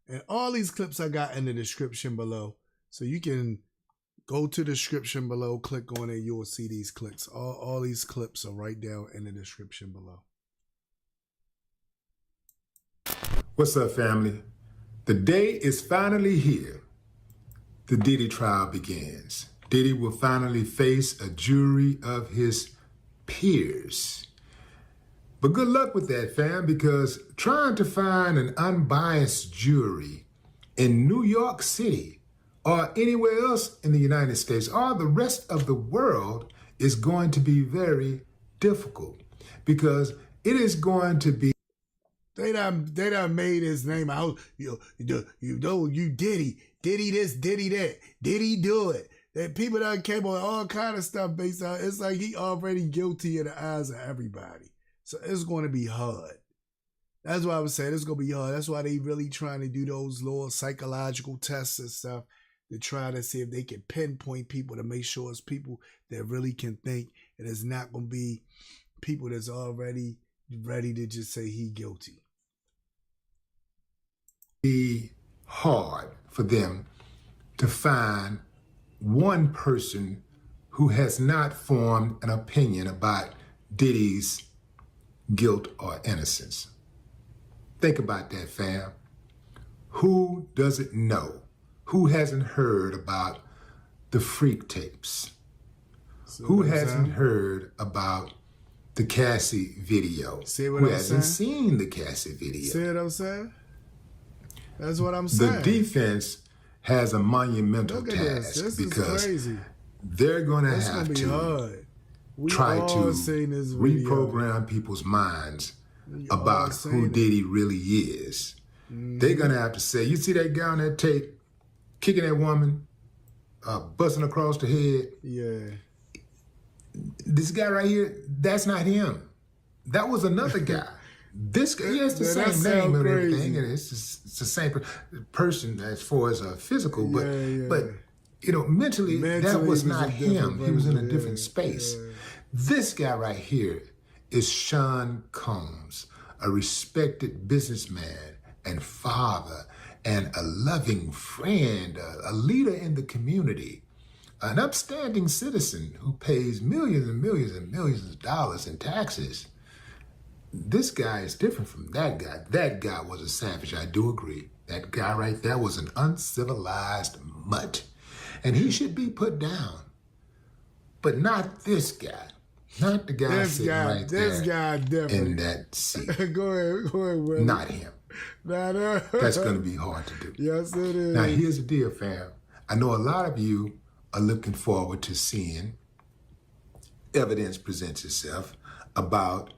And all these clips I got in the description below. So you can go to the description below, click on it, you will see these clips. All these clips are right down in the description below. What's up, family? The day is finally here. The Diddy trial begins. Diddy will finally face a jury of his peers. But good luck with that, fam, because trying to find an unbiased jury in New York City or anywhere else in the United States or the rest of the world is going to be very difficult because it is going to be. They done made his name out. You Diddy this, Diddy that, Diddy do it. That people done came on all kind of stuff based on. It's like he already guilty in the eyes of everybody. So it's going to be hard. That's why I was saying it's going to be hard. That's why they really trying to do those little psychological tests and stuff to try to see if they can pinpoint people to make sure it's people that really can think. And it's not going to be people that's already ready to just say he guilty. be hard for them to find one person who has not formed an opinion about Diddy's guilt or innocence. Think about that, fam. Who doesn't know? Who hasn't heard about the freak tapes? Who hasn't heard about the Cassie video? Who hasn't seen the Cassie video? See what I'm saying? That's what I'm saying. The defense has a monumental task this because is crazy. They're going to That's have gonna be to hard. We try all to seen this video. reprogram people's minds about who Diddy really is. They're going to have to say, you see that guy on that tape kicking that woman, busting across the head? Yeah. This guy right here, that's not him. That was another guy. This guy, yeah, it's the same name and everything, and it's the same person as far as physical, but you know, mentally that was not him. He was in a different space. This guy right here is Sean Combs, a respected businessman and father and a loving friend, a leader in the community, an upstanding citizen who pays millions and millions and millions of dollars in taxes. This guy is different from that guy. That guy was a savage, I do agree. That guy right there was an uncivilized mutt. And he should be put down. But not this guy. Not the guy sitting right there in that seat. Go ahead, Willie. Not him. That's going to be hard to do. Yes, it is. Now, here's the deal, fam. I know a lot of you are looking forward to seeing evidence presents itself about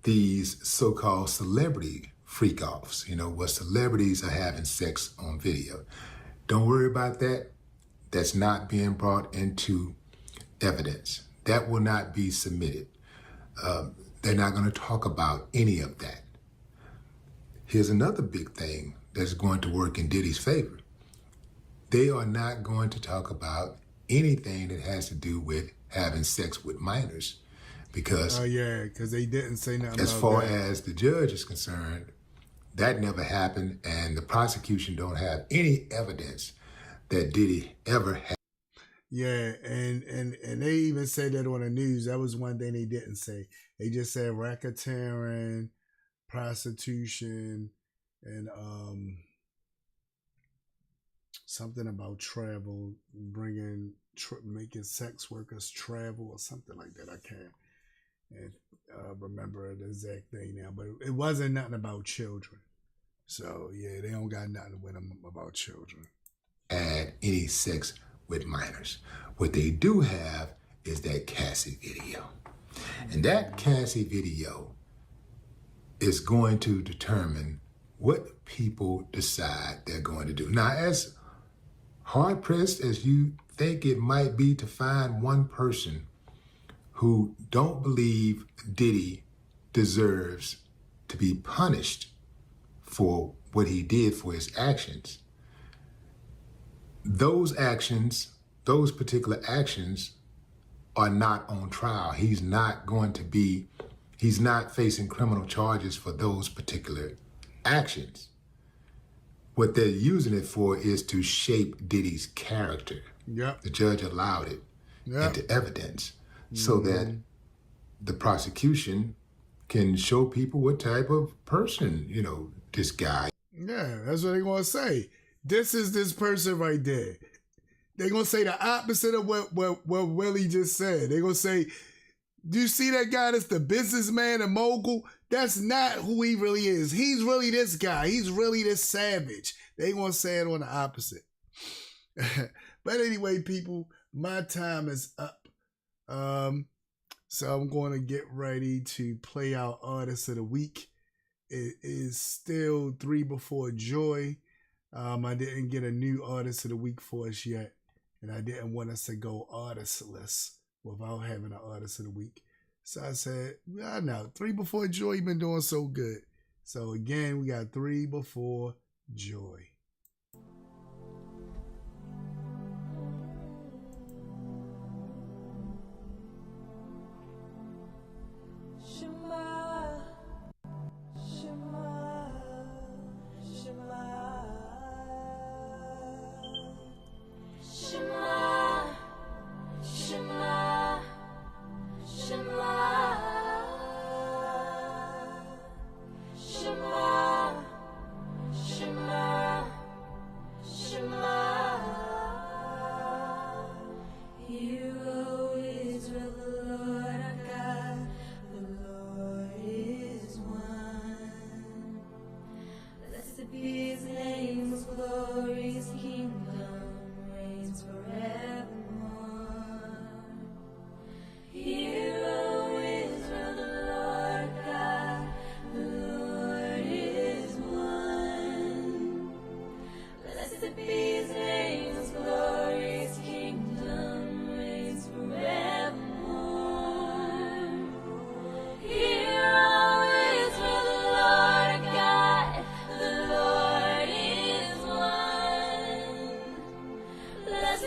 these so-called celebrity freak-offs, you know, where celebrities are having sex on video. Don't worry about that. That's not being brought into evidence. That will not be submitted. They're not going to talk about any of that. Here's another big thing that's going to work in Diddy's favor. They are not going to talk about anything that has to do with having sex with minors. Because because they didn't say nothing as about far that. as the judge is concerned, that never happened, and the prosecution don't have any evidence that Diddy ever had. Yeah, and they even said that on the news. That was one thing they didn't say. They just said racketeering, prostitution, and something about travel, making sex workers travel or something like that. I can't remember the exact thing now, but it wasn't nothing about children. So yeah, they don't got nothing with them about children. Had any sex with minors. What they do have is that Cassie video. And that Cassie video is going to determine what people decide they're going to do. Now, as hard-pressed as you think it might be to find one person who don't believe Diddy deserves to be punished for what he did for his actions, those particular actions are not on trial. He's not facing criminal charges for those particular actions. What they're using it for is to shape Diddy's character. Yep. The judge allowed it into evidence so that the prosecution can show people what type of person, you know, this guy. Yeah, that's what they're going to say. This is this person right there. They're going to say the opposite of what Willie just said. They're going to say, do you see that guy that's the businessman and mogul? That's not who he really is. He's really this guy. He's really this savage. They're going to say it on the opposite. But anyway, people, my time is up. So I'm going to get ready to play our Artist of the Week. It is still 3 before Joy. I didn't get a new Artist of the Week for us yet. And I didn't want us to go artistless without having an Artist of the Week. So I said, I know, 3 before Joy been doing so good. So again, we got 3 before Joy. Shema, Shema, Shema.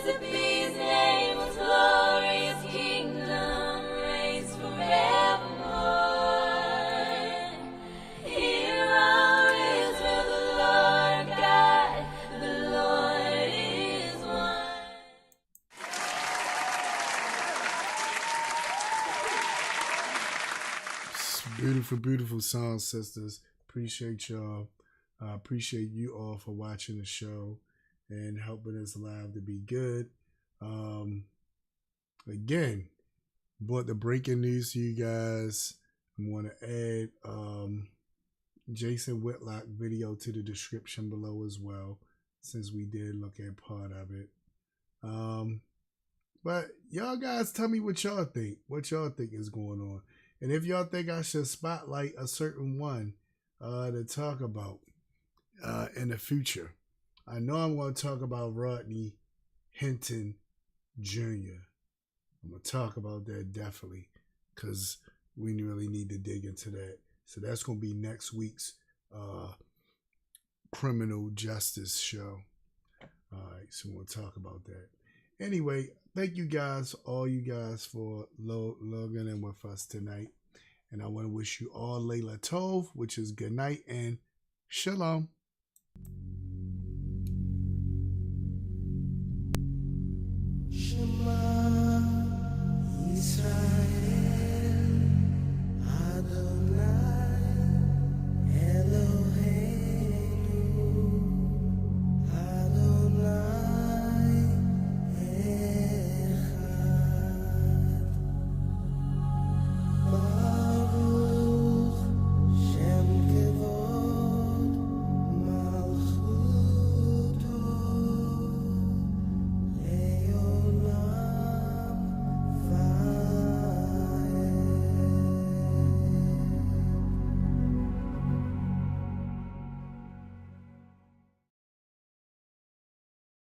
to be his name, whose glorious kingdom reigns forevermore. Hear our Israel, the Lord God, the Lord is one. Beautiful, beautiful song, sisters. Appreciate y'all. Appreciate you all for watching the show and helping us live to be good. Again, brought the breaking news to you guys. I'm going to add Jason Whitlock video to the description below as well, since we did look at part of it. But y'all guys tell me what y'all think. What y'all think is going on. And if y'all think I should spotlight a certain one to talk about in the future. I know I'm going to talk about Rodney Hinton Jr. I'm going to talk about that definitely, because we really need to dig into that. So that's going to be next week's criminal justice show. All right, so we'll talk about that. Anyway, thank you guys, all you guys, for logging in with us tonight. And I want to wish you all Layla Tov, which is good night and shalom.